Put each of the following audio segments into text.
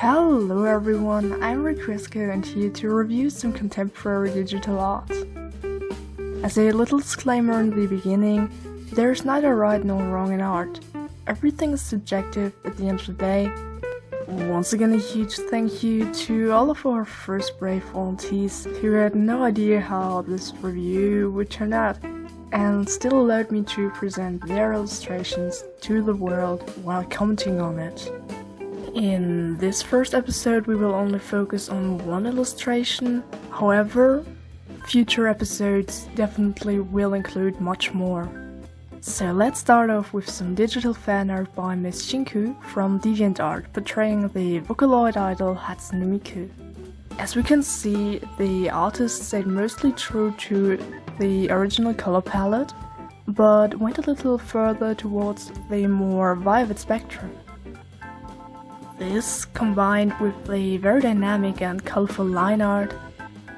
Hello everyone, I'm requiesco and here to review some contemporary digital art. As a little disclaimer in the beginning, there's neither right nor wrong in art. Everything is subjective at the end of the day. Once again, a huge thank you to all of our first brave volunteers who had no idea how this review would turn out and still allowed me to present their illustrations to the world while commenting on it. In this first episode we will only focus on one illustration, however, future episodes definitely will include much more. So let's start off with some digital fan art by Miss Shinku from Deviantart portraying the Vocaloid idol Hatsune Miku. As we can see, the artist stayed mostly true to the original color palette, but went a little further towards the more vivid spectrum. This, combined with the very dynamic and colorful line art,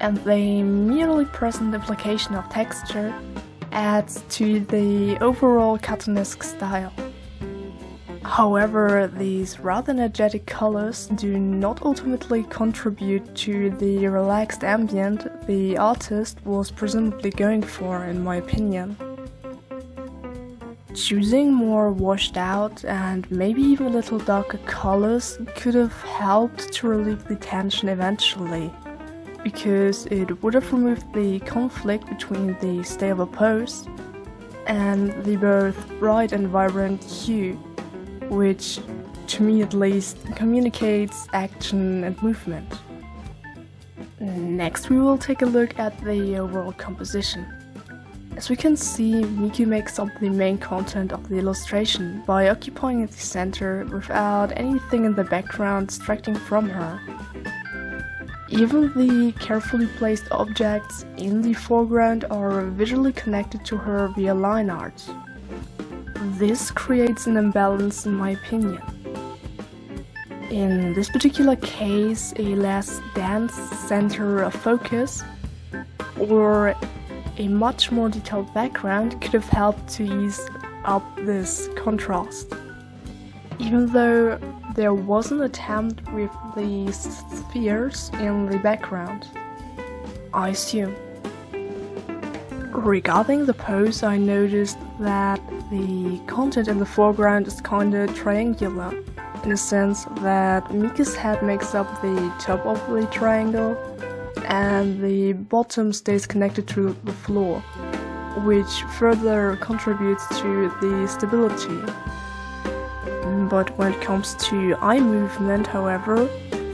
and the merely present implication of texture, adds to the overall cartoonesque style. However, these rather energetic colors do not ultimately contribute to the relaxed ambient the artist was presumably going for, in my opinion. Choosing more washed out and maybe even a little darker colors could have helped to relieve the tension eventually, because it would have removed the conflict between the stable pose and the both bright and vibrant hue, which, to me at least, communicates action and movement. Next we will take a look at the overall composition. As we can see, Miku makes up the main content of the illustration by occupying the center without anything in the background distracting from her. Even the carefully placed objects in the foreground are visually connected to her via line art. This creates an imbalance in my opinion. In this particular case, a less dense center of focus or a much more detailed background could have helped to ease up this contrast. Even though there was an attempt with the spheres in the background, I assume. Regarding the pose, I noticed that the content in the foreground is kinda triangular, in the sense that Miku's head makes up the top of the triangle and the bottom stays connected to the floor, which further contributes to the stability. But when it comes to eye movement, however,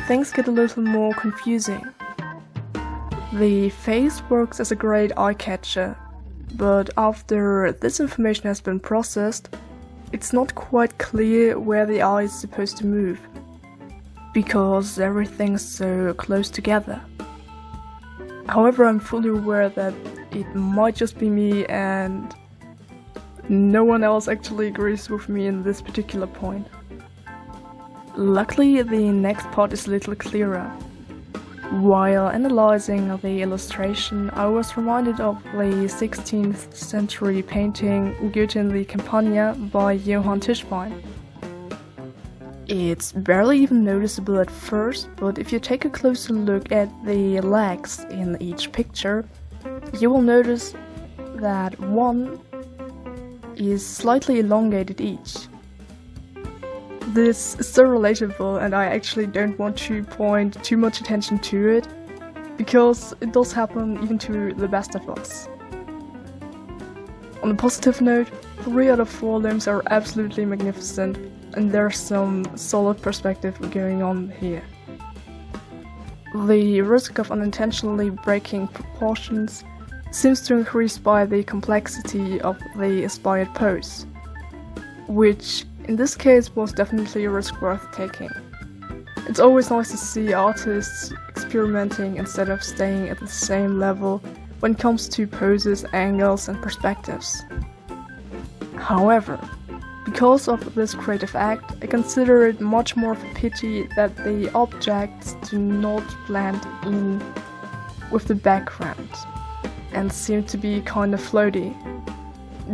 things get a little more confusing. The face works as a great eye-catcher, but after this information has been processed, it's not quite clear where the eye is supposed to move, because everything's so close together. However, I'm fully aware that it might just be me and no one else actually agrees with me in this particular point. Luckily, the next part is a little clearer. While analyzing the illustration, I was reminded of the 16th century painting Goethe in the Campagna by Johann Tischbein. It's barely even noticeable at first, but if you take a closer look at the legs in each picture, you will notice that one is slightly elongated each. This is so relatable, and I actually don't want to point too much attention to it, because it does happen even to the best of us. On a positive note, 3 out of 4 limbs are absolutely magnificent, and there's some solid perspective going on here. The risk of unintentionally breaking proportions seems to increase by the complexity of the aspired pose, which in this case was definitely a risk worth taking. It's always nice to see artists experimenting instead of staying at the same level when it comes to poses, angles and perspectives. However, because of this creative act, I consider it much more of a pity that the objects do not blend in with the background and seem to be kind of floaty.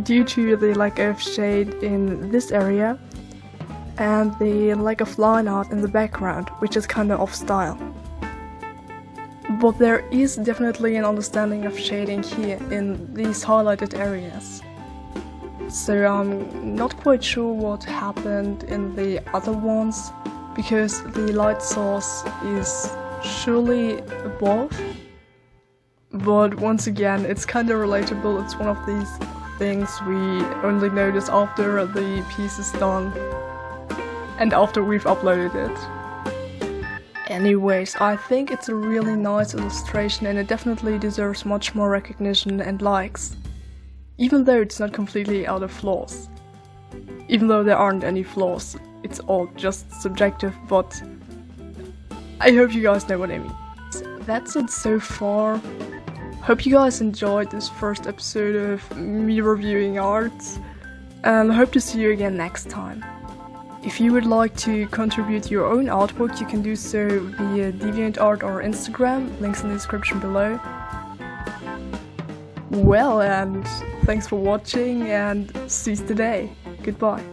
Due to the lack of shade in this area, and the lack of line art in the background, which is kinda off style. But there is definitely an understanding of shading here in these highlighted areas. So I'm not quite sure what happened in the other ones, because the light source is surely above. But once again, it's kinda relatable. It's one of these things we only notice after the piece is done and after we've uploaded it. Anyways, I think it's a really nice illustration and it definitely deserves much more recognition and likes. Even though it's not completely out of flaws. Even though there aren't any flaws. It's all just subjective, but I hope you guys know what I mean. That's it so far. Hope you guys enjoyed this first episode of me reviewing art, and hope to see you again next time. If you would like to contribute your own artwork, you can do so via Deviantart or Instagram, links in the description below. Well, and thanks for watching and seize the day. Goodbye.